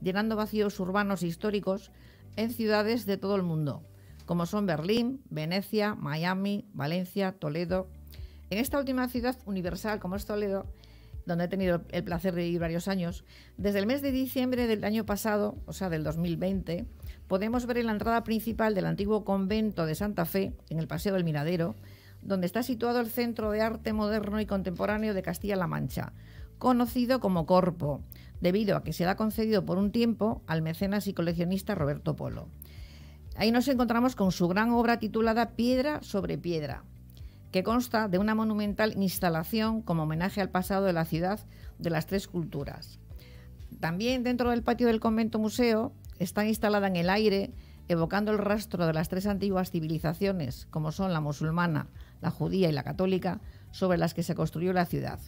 llenando vacíos urbanos e históricos en ciudades de todo el mundo, como son Berlín, Venecia, Miami, Valencia, Toledo. En esta última ciudad universal, como es Toledo, donde he tenido el placer de vivir varios años, desde el mes de diciembre del año pasado, o sea, del 2020, podemos ver en la entrada principal del antiguo convento de Santa Fe, en el Paseo del Miradero, donde está situado el Centro de Arte Moderno y Contemporáneo de Castilla-La Mancha, conocido como Corpo, debido a que será concedido por un tiempo al mecenas y coleccionista Roberto Polo. Ahí nos encontramos con su gran obra titulada Piedra sobre Piedra, que consta de una monumental instalación como homenaje al pasado de la ciudad de las tres culturas. También dentro del patio del convento museo está instalada en el aire, evocando el rastro de las tres antiguas civilizaciones, como son la musulmana, la judía y la católica, sobre las que se construyó la ciudad,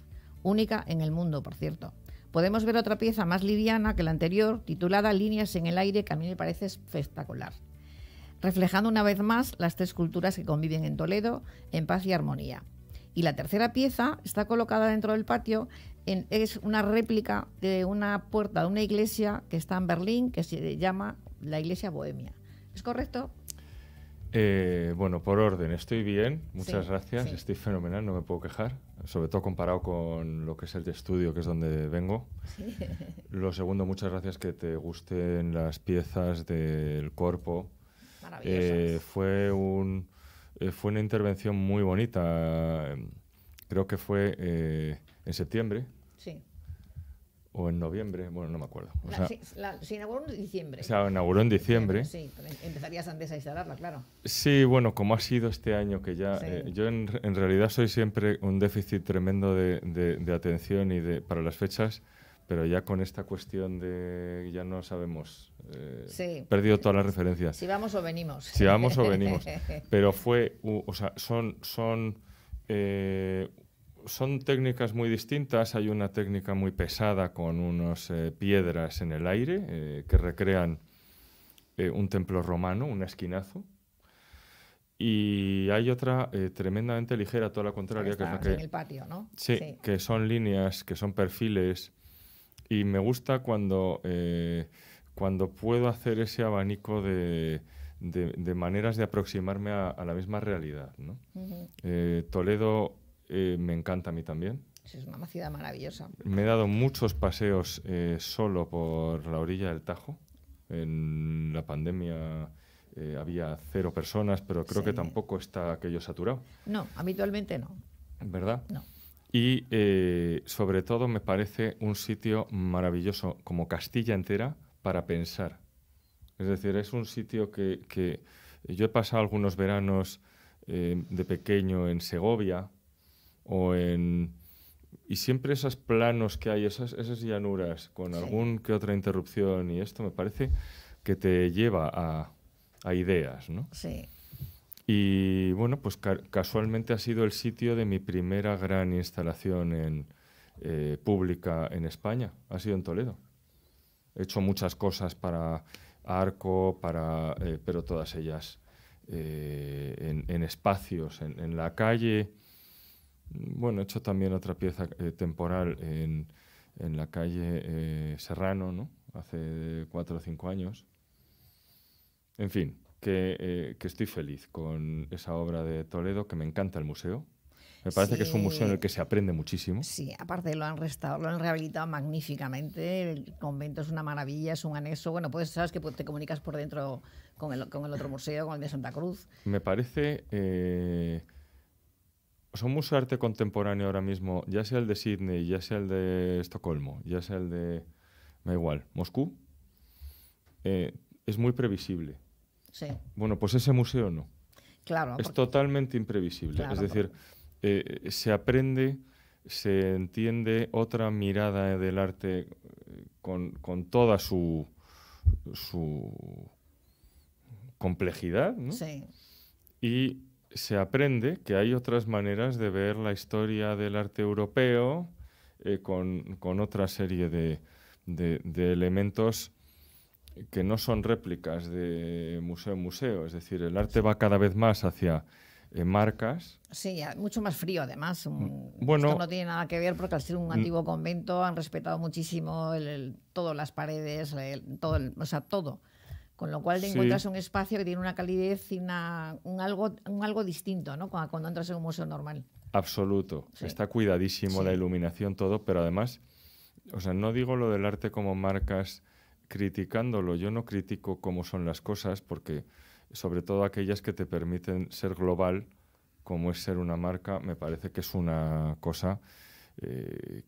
única en el mundo, por cierto. Podemos ver otra pieza más liviana que la anterior, titulada Líneas en el aire, que a mí me parece espectacular, reflejando una vez más las tres culturas que conviven en Toledo en paz y armonía. Y la tercera pieza está colocada dentro del patio, es una réplica de una puerta de una iglesia que está en Berlín, que se llama la Iglesia Bohemia. ¿Es correcto? Bueno, por orden, estoy bien, muchas Sí, gracias, sí. estoy fenomenal, no me puedo quejar, sobre todo comparado con lo que es el de estudio, que es donde vengo. Sí. Lo segundo, muchas gracias que te gusten las piezas del Corpo. Maravillosas. Fue una intervención muy bonita, creo que fue en septiembre Sí. o en noviembre, bueno, no me acuerdo. Se inauguró en diciembre. Se inauguró en diciembre. Sí, pero empezarías antes a instalarla, claro. Sí, bueno, como ha sido este año que ya... Sí. yo en realidad soy siempre un déficit tremendo de atención para las fechas, pero ya con esta cuestión de... ya no sabemos... Sí. perdido todas las referencias. Si vamos o venimos. Si vamos o venimos. Pero o sea, son técnicas muy distintas. Hay una técnica muy pesada con unas piedras en el aire que recrean un templo romano, un esquinazo. Y hay otra tremendamente ligera, toda la contraria, que es la que... en el patio, ¿no? Sí, Sí. que son líneas, que son perfiles. Y me gusta cuando puedo hacer ese abanico de maneras de aproximarme a la misma realidad, ¿no? Toledo me encanta a mí también. Es una ciudad maravillosa. Me he dado muchos paseos solo por la orilla del Tajo. En la pandemia había 0 personas, pero creo que tampoco está aquello saturado. No, habitualmente no. ¿Verdad? No. Y sobre todo me parece un sitio maravilloso, como Castilla entera, para pensar. Es decir, es un sitio que yo he pasado algunos veranos de pequeño en Segovia y siempre esos planos que hay, esas llanuras con algún que otra interrupción, y esto me parece que te lleva a ideas, ¿no? Sí. Y bueno, pues casualmente ha sido el sitio de mi primera gran instalación pública en España. Ha sido en Toledo. He hecho muchas cosas para Arco, pero todas ellas en espacios, en la calle. Bueno, he hecho también otra pieza temporal en la calle Serrano, ¿no? Hace 4 o 5 años. En fin, que estoy feliz con esa obra de Toledo, que me encanta el museo. Me parece que es un museo en el que se aprende muchísimo. Sí, aparte lo han restaurado, lo han rehabilitado magníficamente. El convento es una maravilla, es un anexo. Bueno, pues sabes que te comunicas por dentro con el otro museo, con el de Santa Cruz. Me parece... un museo de arte contemporáneo ahora mismo, ya sea el de Sydney, ya sea el de Estocolmo, ya sea el de... me da igual, Moscú, es muy previsible. Sí. Bueno, pues ese museo no. Claro. Es totalmente imprevisible. Claro, es decir, se aprende, se entiende otra mirada del arte con toda su complejidad, ¿no? Sí. Y se aprende que hay otras maneras de ver la historia del arte europeo con otra serie de elementos que no son réplicas de museo en museo. Es decir, el arte va cada vez más hacia marcas. Sí, mucho más frío además. Bueno, esto no tiene nada que ver porque al ser un antiguo convento han respetado muchísimo todas las paredes, o sea, todo. Con lo cual te encuentras un espacio que tiene una calidez y un algo distinto, ¿no? Cuando entras en un museo normal. Absoluto. Sí. Está cuidadísimo, la iluminación, todo, pero además, o sea, no digo lo del arte como marcas criticándolo. Yo no critico cómo son las cosas, porque sobre todo aquellas que te permiten ser global, como es ser una marca, me parece que es una cosa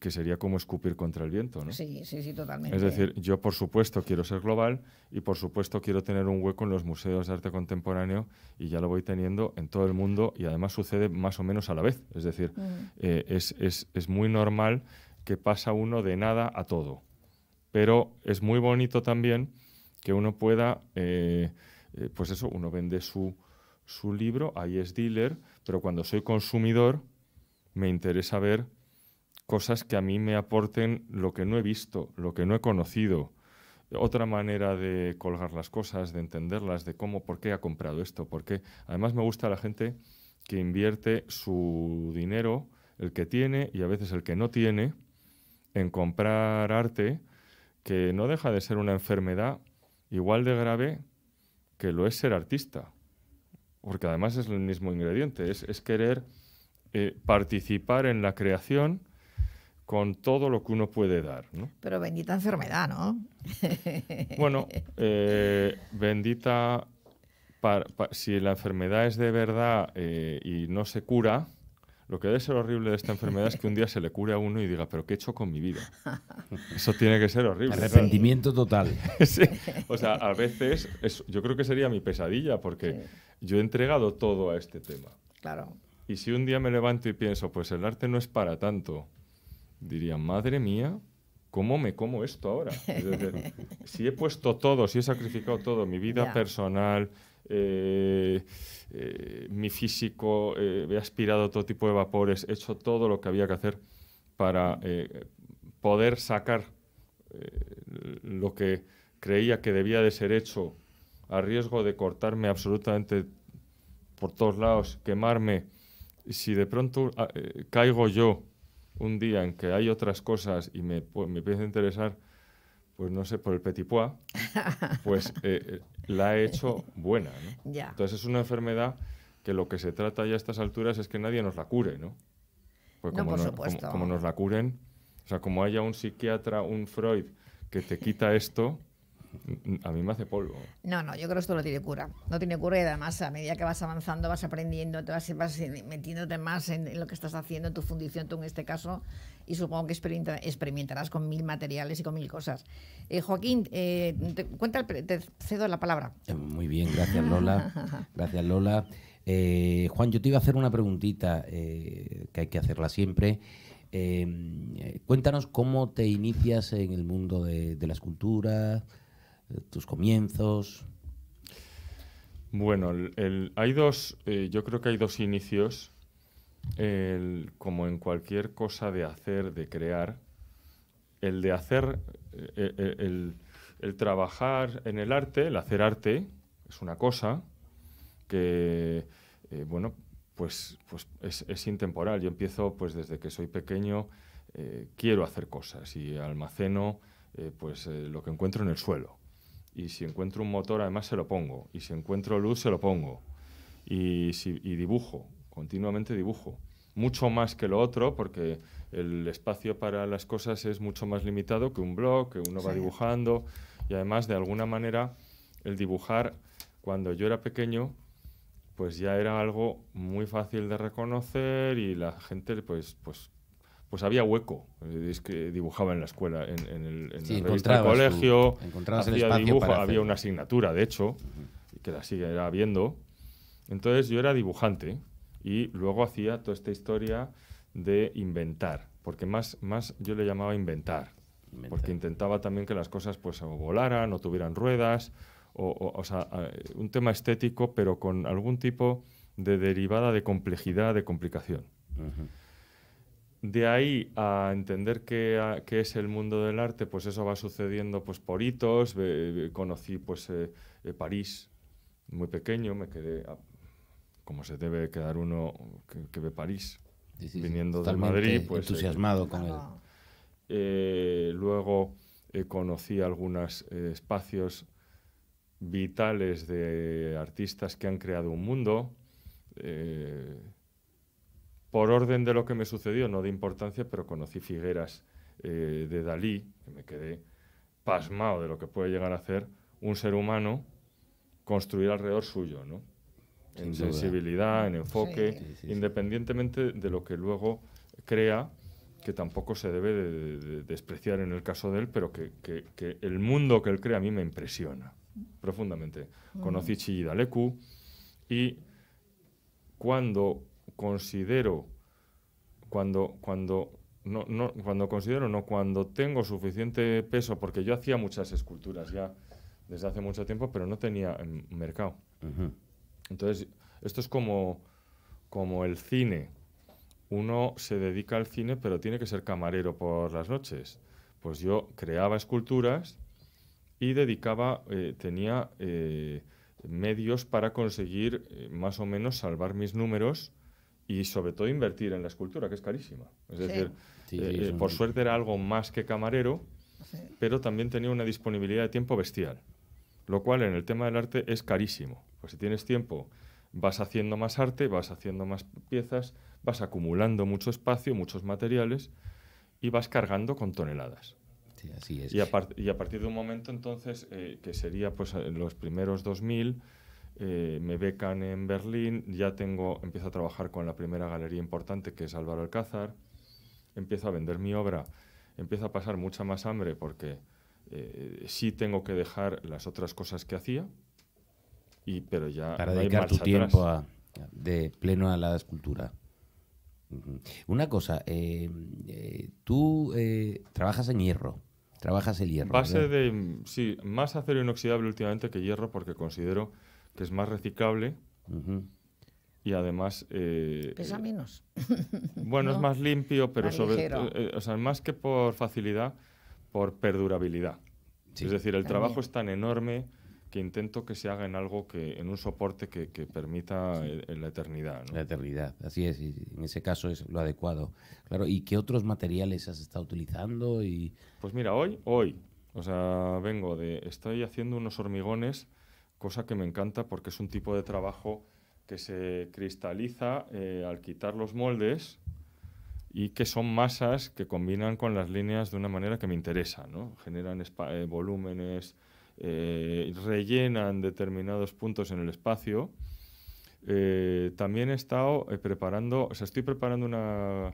que sería como escupir contra el viento, ¿no? Sí, totalmente. Es decir, yo por supuesto quiero ser global y por supuesto quiero tener un hueco en los museos de arte contemporáneo, y ya lo voy teniendo en todo el mundo, y además sucede más o menos a la vez. Es decir, es muy normal que pasa uno de nada a todo. Pero es muy bonito también que uno pueda, pues eso, uno vende su libro, ahí es dealer, pero cuando soy consumidor me interesa ver cosas que a mí me aporten lo que no he visto, lo que no he conocido, otra manera de colgar las cosas, de entenderlas, de cómo, por qué ha comprado esto, por qué. Además me gusta la gente que invierte su dinero, el que tiene y a veces el que no tiene, en comprar arte, que no deja de ser una enfermedad igual de grave que lo es ser artista, porque además es el mismo ingrediente, es querer participar en la creación con todo lo que uno puede dar, ¿no? Pero bendita enfermedad, ¿no? Bueno, bendita, si la enfermedad es de verdad y no se cura, lo que debe ser horrible de esta enfermedad es que un día se le cure a uno y diga, ¿pero qué he hecho con mi vida? Eso tiene que ser horrible. Arrepentimiento total. Sí. O sea, a veces yo creo que sería mi pesadilla, porque yo he entregado todo a este tema. Claro. Y si un día me levanto y pienso, pues el arte no es para tanto, diría, madre mía, ¿cómo me como esto ahora? Es decir, si he puesto todo, si he sacrificado todo, mi vida personal, mi físico, he aspirado todo tipo de vapores, he hecho todo lo que había que hacer para poder sacar lo que creía que debía de ser hecho, a riesgo de cortarme absolutamente por todos lados, quemarme. Si de pronto caigo yo un día en que hay otras cosas y me empieza a interesar, pues no sé, por el petit pois, pues la he hecho buena, ¿no? Ya. Entonces es una enfermedad que lo que se trata ya a estas alturas es que nadie nos la cure, ¿no? Pues No, por supuesto. Como nos la curen, o sea, como haya un psiquiatra, un Freud, que te quita esto, a mí me hace polvo. No, yo creo que esto no tiene cura. No tiene cura, y además a medida que vas avanzando, vas aprendiendo, vas metiéndote más en lo que estás haciendo, en tu fundición, tú en este caso, y supongo que experimentarás con 1000 materiales y con 1000 cosas. Joaquín, te cedo la palabra. Muy bien, gracias Lola. Gracias Lola. Juan, yo te iba a hacer una preguntita, que hay que hacerla siempre. Cuéntanos cómo te inicias en el mundo de la escultura, tus comienzos. Bueno, yo creo que hay dos inicios, como en cualquier cosa de hacer, de crear. El de hacer, el trabajar en el arte, el hacer arte, es una cosa que, bueno, pues es intemporal. Yo empiezo pues desde que soy pequeño, quiero hacer cosas y almaceno lo que encuentro en el suelo. Y si encuentro un motor, además se lo pongo. Y si encuentro luz, se lo pongo. Y dibujo, continuamente dibujo. Mucho más que lo otro, porque el espacio para las cosas es mucho más limitado que un blog, que uno va dibujando. Y además, de alguna manera, el dibujar, cuando yo era pequeño, pues ya era algo muy fácil de reconocer, y la gente pues había hueco. Es que dibujaba en la escuela, en la revista del colegio, hacía dibujo, había una asignatura, de hecho, que la sigue habiendo. Entonces yo era dibujante y luego hacía toda esta historia de inventar, porque más yo le llamaba inventar, porque intentaba también que las cosas pues o volaran o tuvieran ruedas, o sea, un tema estético, pero con algún tipo de derivada de complejidad, de complicación. De ahí a entender qué es el mundo del arte, pues eso va sucediendo pues por hitos. Conocí pues París muy pequeño, me quedé como se debe quedar uno que ve París, viniendo de totalmente Madrid. Pues, entusiasmado con él. Luego conocí algunos espacios vitales de artistas que han creado un mundo. Por orden de lo que me sucedió, no de importancia, pero conocí figueras de Dalí, que me quedé pasmado de lo que puede llegar a hacer un ser humano construir alrededor suyo, ¿no? En sensibilidad, en enfoque, independientemente de lo que luego crea, que tampoco se debe de despreciar en el caso de él, pero que el mundo que él crea a mí me impresiona profundamente. Conocí Chillida Leku y cuando tengo suficiente peso, porque yo hacía muchas esculturas ya desde hace mucho tiempo, pero no tenía mercado. Entonces, esto es como el cine. Uno se dedica al cine, pero tiene que ser camarero por las noches. Pues yo creaba esculturas y tenía medios para conseguir más o menos salvar mis números y sobre todo invertir en la escultura, que es carísima. Es decir, por suerte era algo más que camarero, pero también tenía una disponibilidad de tiempo bestial, lo cual en el tema del arte es carísimo. Pues si tienes tiempo, vas haciendo más arte, vas haciendo más piezas, vas acumulando mucho espacio, muchos materiales y vas cargando con toneladas. Sí, así es. Y a partir de un momento entonces, que sería pues en los primeros 2000, me becan en Berlín, empiezo a trabajar con la primera galería importante, que es Álvaro Alcázar, empiezo a vender mi obra, empiezo a pasar mucha más hambre porque sí tengo que dejar las otras cosas que hacía, pero ya para no hay dedicar tu marcha tiempo atrás. de pleno a la escultura. Una cosa, tú trabajas en hierro. Trabajas el hierro. Sí, más acero inoxidable últimamente que hierro, porque considero que es más reciclable y además... pesa menos. Bueno, ¿no? Es más limpio, pero más más que por facilidad, por perdurabilidad. Sí, es decir, el también. trabajo es tan enorme que intento que se haga en algo en un soporte que permita la eternidad, ¿no? La eternidad, así es, y en ese caso es lo adecuado. Claro, ¿y qué otros materiales has estado utilizando? Pues mira, hoy, estoy haciendo unos hormigones, cosa que me encanta porque es un tipo de trabajo que se cristaliza al quitar los moldes y que son masas que combinan con las líneas de una manera que me interesa, ¿no? Generan volúmenes, rellenan determinados puntos en el espacio. También he estado estoy preparando una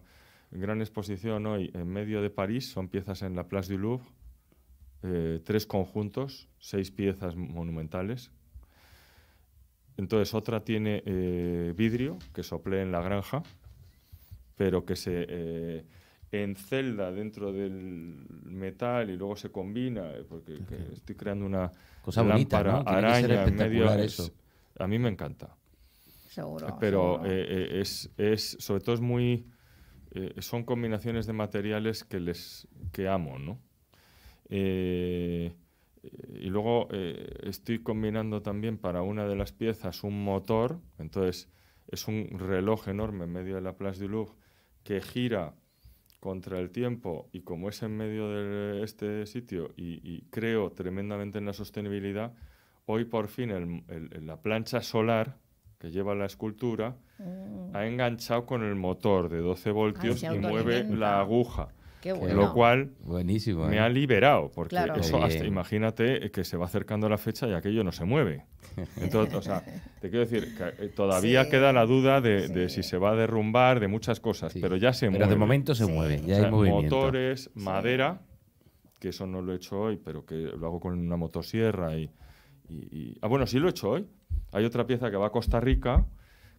gran exposición hoy en medio de París, son piezas en la Place du Louvre, 3 conjuntos, 6 piezas monumentales. Entonces otra tiene vidrio que soplé en la granja, pero que se encelda dentro del metal y luego se combina, porque estoy creando una cosa bonita, lámpara ¿no? Tiene que ser araña en medio. espectacular eso. A mí me encanta. Seguro. Pero seguro. sobre todo es muy... son combinaciones de materiales que amo, ¿no? Y luego estoy combinando también para una de las piezas un motor. Entonces es un reloj enorme en medio de la Place du Louvre que gira contra el tiempo, y como es en medio de este sitio y creo tremendamente en la sostenibilidad, hoy por fin la plancha solar que lleva la escultura ha enganchado con el motor de 12 voltios se y mueve autoalimenta. la aguja. Qué bueno. Lo cual Buenísimo, me ha liberado, porque Claro. eso Qué bien. imagínate que se va acercando la fecha y aquello no se mueve. Entonces, o sea, te quiero decir que todavía Sí, queda la duda de sí. si se va a derrumbar, de muchas cosas, Sí. pero ya se Pero mueve. de momento se Sí. mueve, O ya sea, hay movimiento. motores, madera, que eso no lo he hecho hoy, pero que lo hago con una motosierra bueno, sí lo he hecho hoy. Hay otra pieza que va a Costa Rica.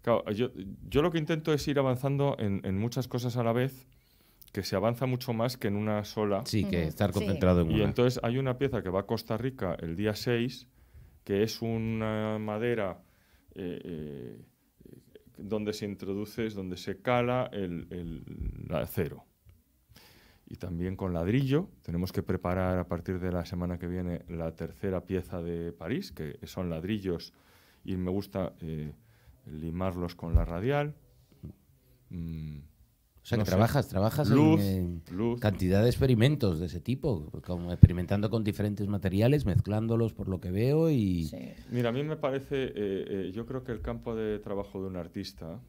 Claro, yo lo que intento es ir avanzando en muchas cosas a la vez, que se avanza mucho más que en una sola. Sí, que estar Sí. concentrado en Y una. entonces hay una pieza que va a Costa Rica el día 6, que es una madera donde se introduce, donde se cala el acero. Y también con ladrillo. Tenemos que preparar a partir de la semana que viene la tercera pieza de París, que son ladrillos, y me gusta limarlos con la radial. O sea, no que sé. trabajas Luz, en luz. cantidad de experimentos de ese tipo, como experimentando con diferentes materiales, mezclándolos por lo que veo y... Sí. Mira, a mí me parece, yo creo que el campo de trabajo de un artista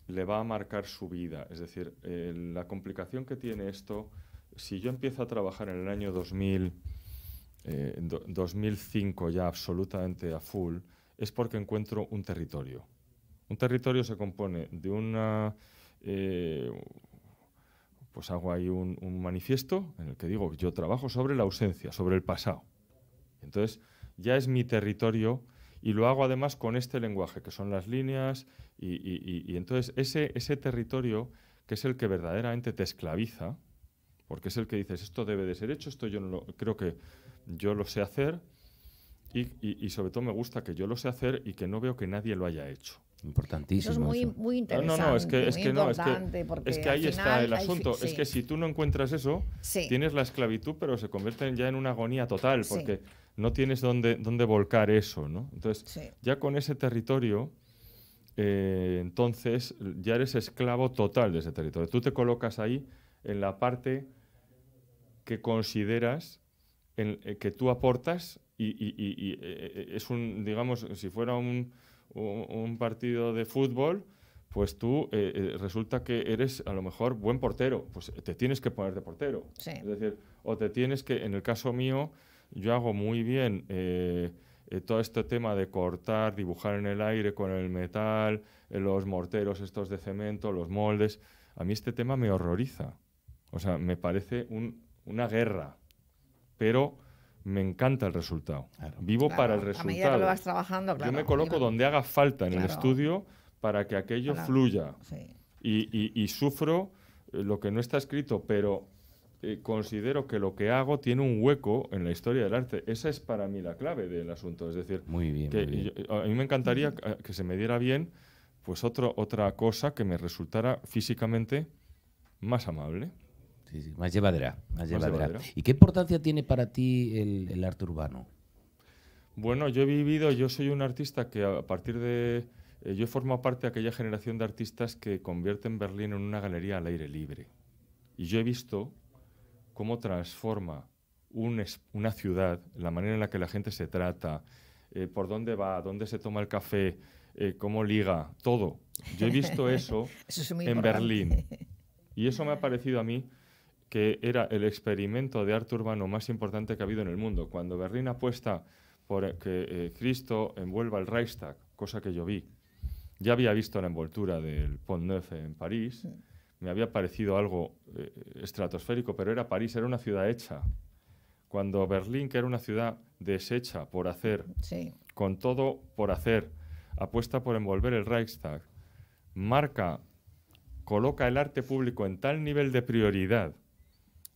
le va a marcar su vida. Es decir, la complicación que tiene esto, si yo empiezo a trabajar en el año 2005 ya absolutamente a full, es porque encuentro un territorio. Un territorio se compone de una... pues hago ahí un manifiesto en el que digo que yo trabajo sobre la ausencia, sobre el pasado. Entonces, ya es mi territorio y lo hago además con este lenguaje, que son las líneas, y entonces ese territorio, que es el que verdaderamente te esclaviza, porque es el que dices, esto debe de ser hecho, esto yo no lo, creo que yo lo sé hacer, y sobre todo me gusta que yo lo sé hacer y que no veo que nadie lo haya hecho. Importantísimo. Eso es muy, eso. muy interesante, No, es que importante, porque es que al ahí está final el asunto. sí. Es que si tú no encuentras eso, Sí. tienes la esclavitud, pero se convierte ya en una agonía total, Sí. porque no tienes dónde volcar eso, ¿no? Entonces, Sí. ya con ese territorio, entonces ya eres esclavo total de ese territorio. Tú te colocas ahí en la parte que consideras que tú aportas y es un, digamos, si fuera un partido de fútbol, pues tú resulta que eres a lo mejor buen portero, pues te tienes que poner de portero. Sí. Es decir, o te tienes que, en el caso mío, yo hago muy bien todo este tema de cortar, dibujar en el aire con el metal, los morteros estos de cemento, los moldes. A mí este tema me horroriza. O sea, me parece una guerra, pero me encanta el resultado. Claro. Vivo Claro, para el a medida que resultado. lo vas trabajando, claro. Yo me coloco donde haga falta en el Claro. estudio para que aquello Para- fluya. Sí. Y sufro lo que no está escrito, pero considero que lo que hago tiene un hueco en la historia del arte. Esa es para mí la clave del asunto. Es decir, Muy bien, que muy bien. a mí me encantaría que se me diera bien pues otra cosa que me resultara físicamente más amable. Sí, sí, más llevadera, más llevadera. llevadera. ¿Y qué importancia tiene para ti el arte urbano? Bueno, yo soy un artista que a partir de... yo he formado parte de aquella generación de artistas que convierten Berlín en una galería al aire libre. Y yo he visto cómo transforma una ciudad, la manera en la que la gente se trata, por dónde va, dónde se toma el café, cómo liga, todo. Yo he visto eso, Eso es muy en importante. Berlín. Y eso me ha parecido a mí que era el experimento de arte urbano más importante que ha habido en el mundo. Cuando Berlín apuesta por que Cristo envuelva el Reichstag, cosa que yo vi, ya había visto la envoltura del Pont Neuf en París, me había parecido algo estratosférico, pero era París, era una ciudad hecha. Cuando Berlín, que era una ciudad deshecha por hacer, Sí. con todo por hacer, apuesta por envolver el Reichstag, coloca el arte público en tal nivel de prioridad,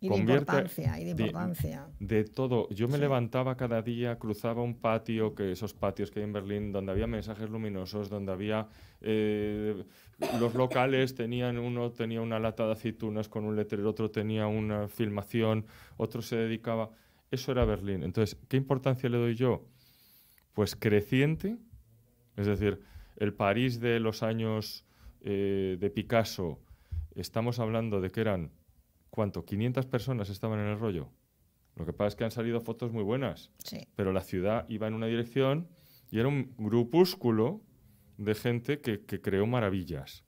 Y de importancia, de todo. Yo me Sí. levantaba cada día, cruzaba un patio, que esos patios que hay en Berlín, donde había mensajes luminosos, donde había... los locales uno tenía una lata de aceitunas con un letrero, otro tenía una filmación, otro se dedicaba... Eso era Berlín. Entonces, ¿qué importancia le doy yo? Pues creciente, es decir, el París de los años de Picasso, estamos hablando de que eran... ¿Cuánto? 500 personas estaban en el rollo. Lo que pasa es que han salido fotos muy buenas, Sí. pero la ciudad iba en una dirección y era un grupúsculo de gente que creó maravillas.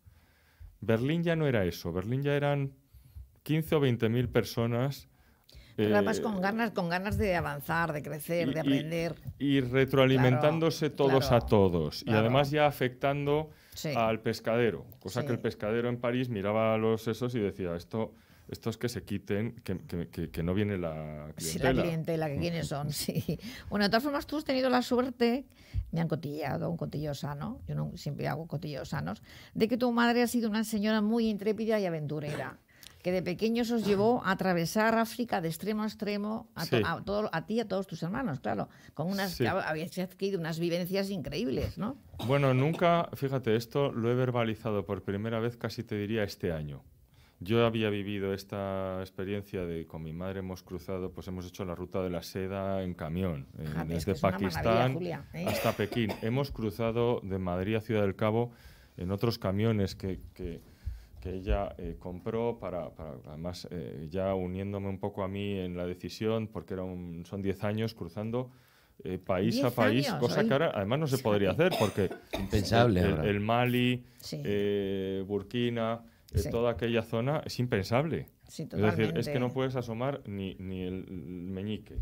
Berlín ya no era eso. Berlín ya eran 15 o 20.000 personas. Pero además con ganas de avanzar, de crecer, de aprender. Y retroalimentándose Claro, todos claro, a todos. claro. Y además ya afectando Sí. al pescadero. Cosa Sí. que el pescadero en París miraba a los esos y decía, estos que se quiten, que no viene la clientela. Sí, la clientela, que quiénes son, sí. Bueno, de todas formas, tú has tenido la suerte, me han cotillado, un cotillo sano, yo no, siempre hago cotillos sanos, de que tu madre ha sido una señora muy intrépida y aventurera, que de pequeños os llevó a atravesar África de extremo a extremo, a ti y a todos tus hermanos, claro, con unas, Sí. claro, habías adquirido unas vivencias increíbles, ¿no? Bueno, nunca, fíjate, esto lo he verbalizado por primera vez, casi te diría este año. Yo había vivido esta experiencia de con mi madre hemos cruzado, pues hemos hecho la ruta de la seda en camión, Fíjate, es desde que es una maravilla, Pakistán Julia, ¿eh? hasta Pekín. Hemos cruzado de Madrid a Ciudad del Cabo en otros camiones que ella compró además, ya uniéndome un poco a mí en la decisión, porque son 10 años cruzando país a 10 país, años, cosa hoy. que ahora además no se podría hacer, porque Impensable ahora. el Mali, Sí. Burkina, Sí. toda aquella zona es impensable. Sí, Es decir, es totalmente. que no puedes asomar ni el meñique.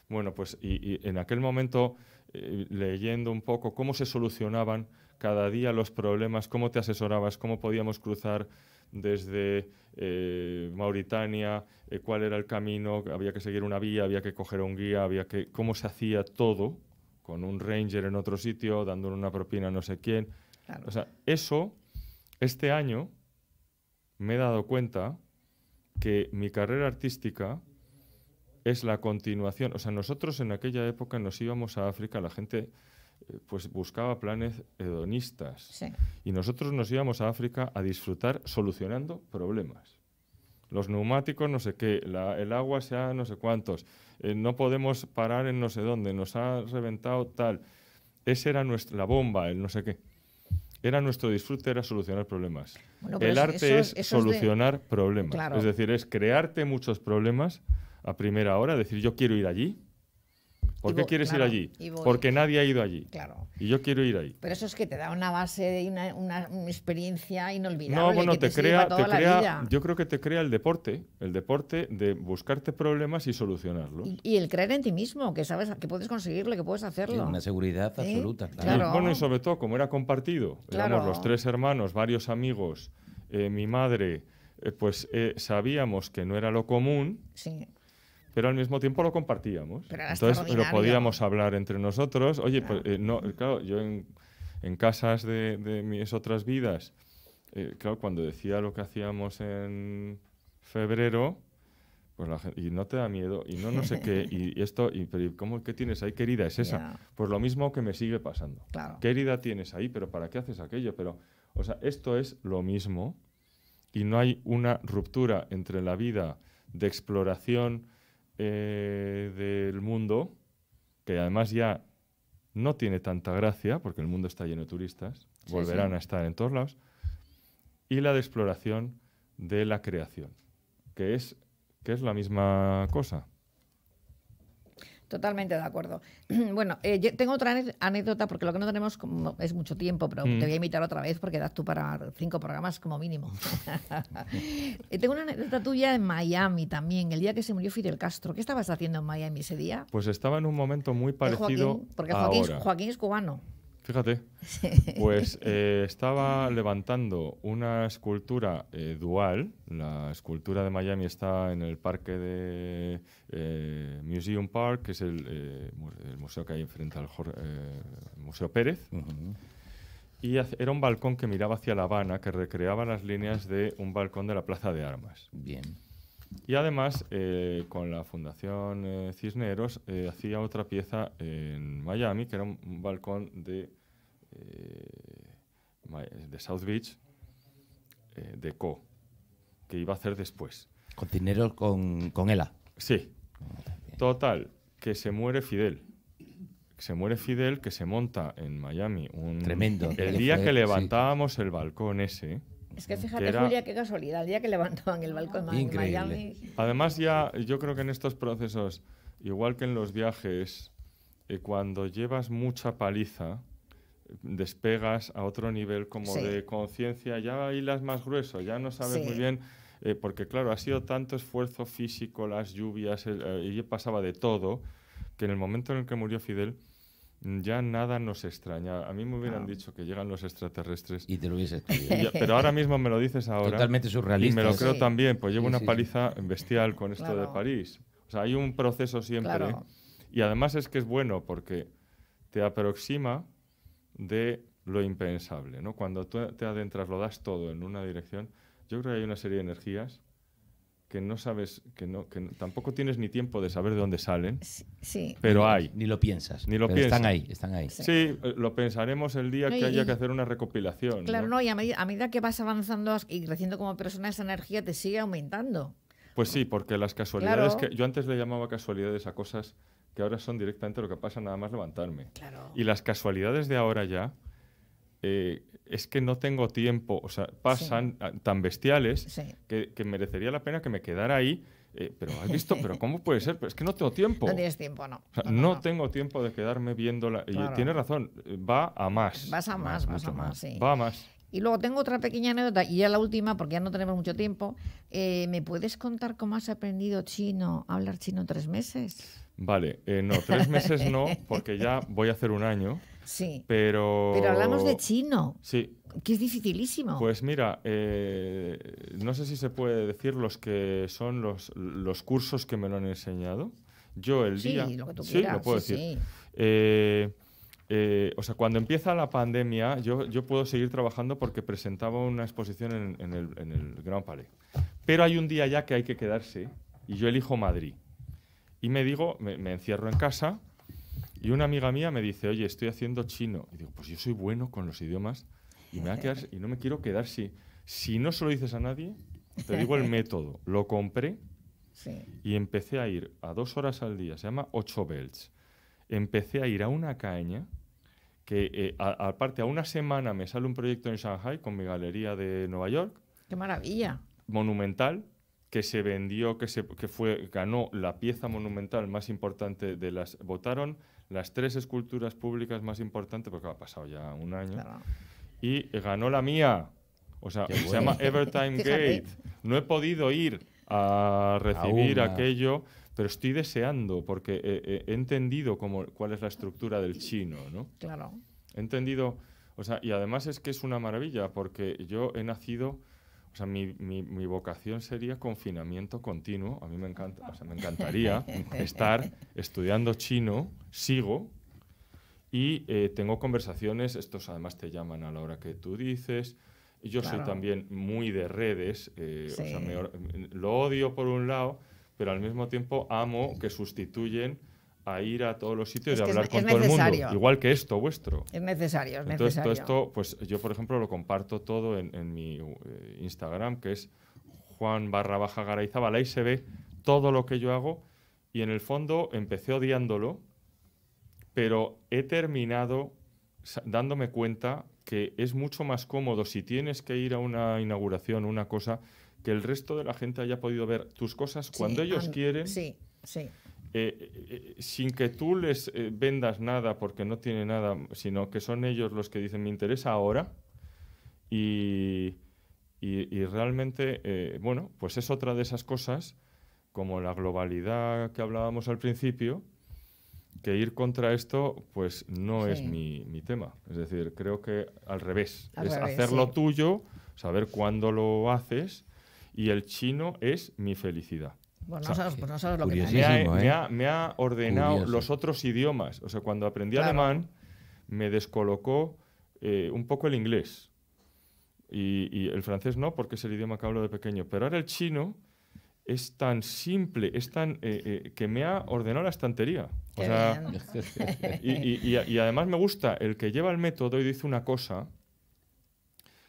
Bueno, pues y en aquel momento, leyendo un poco cómo se solucionaban cada día los problemas, cómo te asesorabas, cómo podíamos cruzar desde Mauritania, cuál era el camino, había que seguir una vía, había que coger a un guía, cómo se hacía todo, con un ranger en otro sitio, dándole una propina a no sé quién. Claro. O sea, eso, este año, me he dado cuenta que mi carrera artística es la continuación. O sea, nosotros en aquella época nos íbamos a África, la gente pues buscaba planes hedonistas. Sí. Y nosotros nos íbamos a África a disfrutar solucionando problemas. Los neumáticos no sé qué, el agua sea no sé cuántos, no podemos parar en no sé dónde, nos ha reventado tal. Esa era la bomba, el no sé qué. Era nuestro disfrute, era solucionar problemas. Bueno, pero el arte es eso solucionar problemas. Claro. Es decir, es crearte muchos problemas a primera hora, decir yo quiero ir allí. ¿Por qué quieres ir allí? Porque nadie ha ido allí. Claro. Y yo quiero ir ahí. Pero eso es que te da una base y una experiencia inolvidable. No, bueno, que te crea, toda la vida. yo creo que te crea el deporte de buscarte problemas y solucionarlos. Y el creer en ti mismo, que sabes que puedes conseguirlo, que puedes hacerlo. Sí, una seguridad absoluta, claro. Claro. Bueno, y sobre todo, como era compartido, Claro. éramos los 3 hermanos, varios amigos, mi madre, sabíamos que no era lo común. Sí. Pero al mismo tiempo lo compartíamos. Pero era Entonces lo extraordinario. podíamos hablar entre nosotros. Oye, Claro. pues no, claro, yo en casas de mis otras vidas, claro, cuando decía lo que hacíamos en febrero, pues la gente, y no te da miedo, y no sé qué, y esto, pero ¿cómo qué tienes ahí? ¿Qué herida es esa? Ya. Pues lo mismo que me sigue pasando. Claro. ¿Qué herida tienes ahí? ¿Pero para qué haces aquello? Pero, o sea, esto es lo mismo, y no hay una ruptura entre la vida de exploración del mundo, que además ya no tiene tanta gracia, porque el mundo está lleno de turistas, Sí, volverán sí. a estar en todos lados, y la de exploración de la creación, que es la misma cosa. Totalmente de acuerdo. Bueno, yo tengo otra anécdota, porque lo que no tenemos es mucho tiempo, pero te voy a invitar otra vez porque das tú para 5 programas como mínimo. Tengo una anécdota tuya en Miami también, el día que se murió Fidel Castro. ¿Qué estabas haciendo en Miami ese día? Pues estaba en un momento muy parecido Joaquín, porque a ahora. Joaquín es cubano. Fíjate, pues estaba levantando una escultura dual. La escultura de Miami está en el parque de Museum Park, que es el museo que hay enfrente al Museo Pérez. Y era un balcón que miraba hacia La Habana, que recreaba las líneas de un balcón de la Plaza de Armas. Bien. Y además, con la Fundación Cisneros, hacía otra pieza en Miami, que era un balcón de South Beach, de Co, que iba a hacer después. Con Cisneros con ELA. Sí. Total, que se muere Fidel. Se muere Fidel, que se monta en Miami. Tremendo. El día que levantábamos el balcón ese... Es que fíjate, que era- Julia, qué casualidad, el día que levantaban el balcón en Increíble. Miami. Además ya, yo creo que en estos procesos, igual que en los viajes, cuando llevas mucha paliza, despegas a otro nivel como Sí. de conciencia, ya hilas más grueso, ya no sabes Sí. muy bien, porque claro, ha sido tanto esfuerzo físico, las lluvias, y pasaba de todo, que en el momento en el que murió Fidel, ya nada nos extraña. A mí me hubieran dicho que llegan los extraterrestres, Y te lo hubiese estudiado. pero ahora mismo me lo dices ahora. Totalmente Y surrealista. me lo Sí. creo también, pues llevo Sí, una sí, sí. paliza bestial con esto Claro. de París. O sea, hay un proceso siempre. Claro. Y además es que es bueno porque te aproxima de lo impensable, ¿no? Cuando tú te adentras, lo das todo en una dirección, yo creo que hay una serie de energías que no sabes, tampoco tienes ni tiempo de saber de dónde salen, Sí. pero hay. Ni lo piensas. Ni lo pero piensas. Están ahí. Sí, lo pensaremos el día No, que haya que hacer una recopilación. Claro, no, y a medida que vas avanzando y creciendo como persona, esa energía te sigue aumentando. Pues sí, porque las casualidades Claro. que yo antes le llamaba casualidades a cosas que ahora son directamente lo que pasa nada más levantarme. Claro. Y las casualidades de ahora ya es que no tengo tiempo, o sea, pasan tan bestiales Sí. que merecería la pena que me quedara ahí. Pero has visto, pero ¿cómo puede ser? Pero es que no tengo tiempo. No tienes tiempo, no. O sea, No. no tengo tiempo de quedarme viéndola. Claro. Y tienes razón, va a más. Vas a más, sí. Va a más. Y luego tengo otra pequeña anécdota, y ya la última, porque ya no tenemos mucho tiempo. ¿Me puedes contar cómo has aprendido chino, a hablar chino 3 meses? Vale, no, 3 meses no, porque ya voy a hacer 1 año. Sí. Pero Hablamos de chino, Sí, que es dificilísimo. pues mira, no sé si se puede decir los que son los cursos que me lo han enseñado. Yo el Sí, día... lo que tú Sí, quieras. lo puedo Sí, decir. sí. O sea, cuando empieza la pandemia, yo puedo seguir trabajando porque presentaba una exposición en el Grand Palais. Pero hay un día ya que hay que quedarse y yo elijo Madrid. Y me encierro en casa y una amiga mía me dice, oye, estoy haciendo chino. Y digo, pues yo soy bueno con los idiomas y me voy a quedar, y no me quiero quedar si no se lo dices a nadie, te digo el método. Lo compré Sí. y empecé a ir a 2 horas al día, se llama 8 belts. Empecé a ir a una caña que, aparte, a una semana me sale un proyecto en Shanghai con mi galería de Nueva York, Qué maravilla. monumental, que se vendió, ganó la pieza monumental más importante votaron las 3 esculturas públicas más importantes, porque ha pasado ya 1 año, Claro. y ganó la mía. O sea, se llama Evertime Fíjate. Gate. No he podido ir a recibir Aún, aquello, pero estoy deseando, porque he entendido cuál es la estructura del chino, ¿no? Claro. He entendido, o sea, y además es que es una maravilla, porque yo he nacido, o sea, mi vocación sería confinamiento continuo. A mí me encanta, o sea, me encantaría estar estudiando chino, sigo, y tengo conversaciones, estos además te llaman a la hora que tú dices. Y yo soy Claro. también muy de redes, o Sí. sea, lo odio por un lado, pero al mismo tiempo amo que sustituyen a ir a todos los sitios Es y que hablar es con todo el necesario. mundo, igual que esto vuestro. Es necesario, es Entonces, todo necesario. esto, pues yo, por ejemplo, lo comparto todo en mi Instagram, que es Juan_Garayzábal. Ahí se ve todo lo que yo hago y en el fondo empecé odiándolo, pero he terminado dándome cuenta que es mucho más cómodo si tienes que ir a una inauguración, una cosa, que el resto de la gente haya podido ver tus cosas cuando Sí, ellos quieren, Sí, sí. sin que tú les vendas nada porque no tiene nada, sino que son ellos los que dicen, me interesa ahora. Y realmente, bueno, pues es otra de esas cosas, como la globalidad que hablábamos al principio, que ir contra esto, pues no Sí. es mi tema. Es decir, creo que al revés. Al es revés, hacerlo sí. tuyo, saber cuándo lo haces, y el chino es mi felicidad. Pues O no sea, sabes, pues no sabes lo que curiosísimo. te Me ha ordenado Curioso. los otros idiomas. O sea, cuando aprendí Claro. alemán, me descolocó un poco el inglés. Y el francés no, porque es el idioma que hablo de pequeño. Pero ahora el chino es tan simple, es tan que me ha ordenado la estantería. O Qué sea, bien. y además me gusta el que lleva el método y dice una cosa,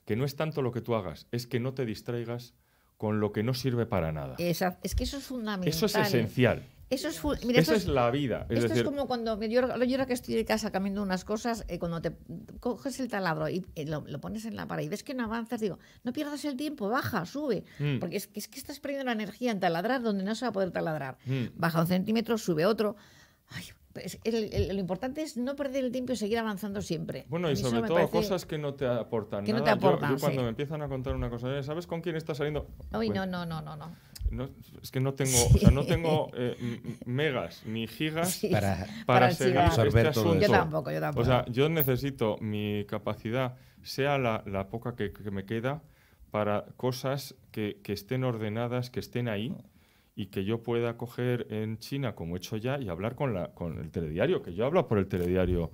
que no es tanto lo que tú hagas, es que no te distraigas con lo que no sirve para nada. Es que eso es fundamental. Eso es esencial. Eso es mira, Esa es la vida. Es esto decir, es como cuando yo ahora que estoy de casa cambiando unas cosas, cuando te coges el taladro y lo pones en la pared y ves que no avanzas, digo, no pierdas el tiempo, baja, sube. Porque es que estás perdiendo la energía en taladrar donde no se va a poder taladrar. Baja 1 centímetro, sube otro. Ay, pues lo importante es no perder el tiempo y seguir avanzando siempre. bueno, A y mí eso sobre me todo parece- cosas que no te aportan que no nada. te aportan, yo cuando sí. me empiezan a contar una cosa, ¿sabes con quién está saliendo? Uy, Bueno, no. no, es que no tengo, Sí. o sea, no tengo megas ni gigas Sí. Para para archivar. seguir este Absorber todo asunto. eso. Yo tampoco. O sea, yo necesito mi capacidad, sea la poca que me queda, para cosas que estén ordenadas, que estén ahí y que yo pueda coger en China, como he hecho ya, y hablar con el telediario, que yo hablo por el telediario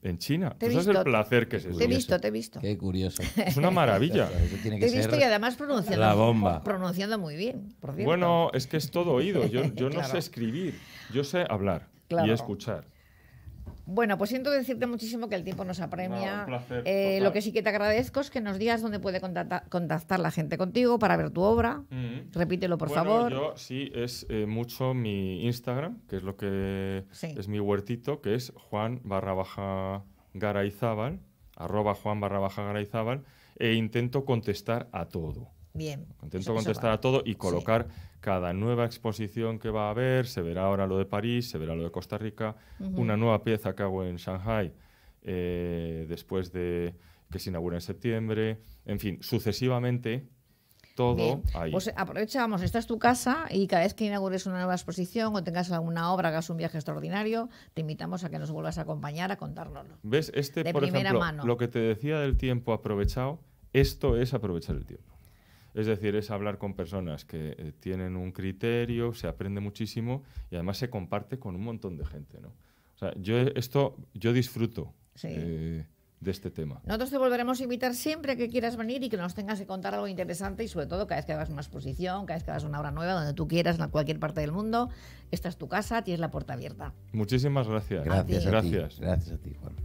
en China. Te he ¿Tú sabes visto, el placer que es eso? Te he visto. Qué curioso. Es una maravilla. Eso tiene Te que he visto ser y además pronunciando, la bomba. pronunciando muy bien, por cierto. Bueno, es que es todo oído. Yo no Claro. sé escribir, yo sé hablar Claro. y escuchar. Bueno, pues siento decirte muchísimo que el tiempo nos apremia. No, un placer, Lo total. que sí que te agradezco es que nos digas dónde puede contactar la gente contigo para ver tu obra. Repítelo, por Bueno, favor. yo sí, es mucho mi Instagram, que es lo que Sí. es mi huertito, que es Juan_Garayzábal, @Juan_Garayzábal, e intento contestar a todo. Bien. Intento Eso contestar va. a todo y colocar cada nueva exposición que va a haber. Se verá ahora lo de París, se verá lo de Costa Rica, una nueva pieza que hago en Shanghai después de que se inaugure en septiembre. En fin, sucesivamente todo Bien. ahí. Pues aprovechamos, esta es tu casa y cada vez que inaugures una nueva exposición o tengas alguna obra, hagas un viaje extraordinario, te invitamos a que nos vuelvas a acompañar a contárnoslo. ¿Ves? de Por primera ejemplo, mano. lo que te decía del tiempo aprovechado, esto es aprovechar el tiempo. Es decir, es hablar con personas que tienen un criterio, se aprende muchísimo y además se comparte con un montón de gente, ¿no? O sea, yo disfruto Sí. de este tema. Nosotros te volveremos a invitar siempre que quieras venir y que nos tengas que contar algo interesante y sobre todo cada vez que hagas una exposición, cada vez que hagas una obra nueva, donde tú quieras, en cualquier parte del mundo. Esta es tu casa, tienes la puerta abierta. Muchísimas gracias. Gracias a ti. Gracias. Gracias a ti, Juan.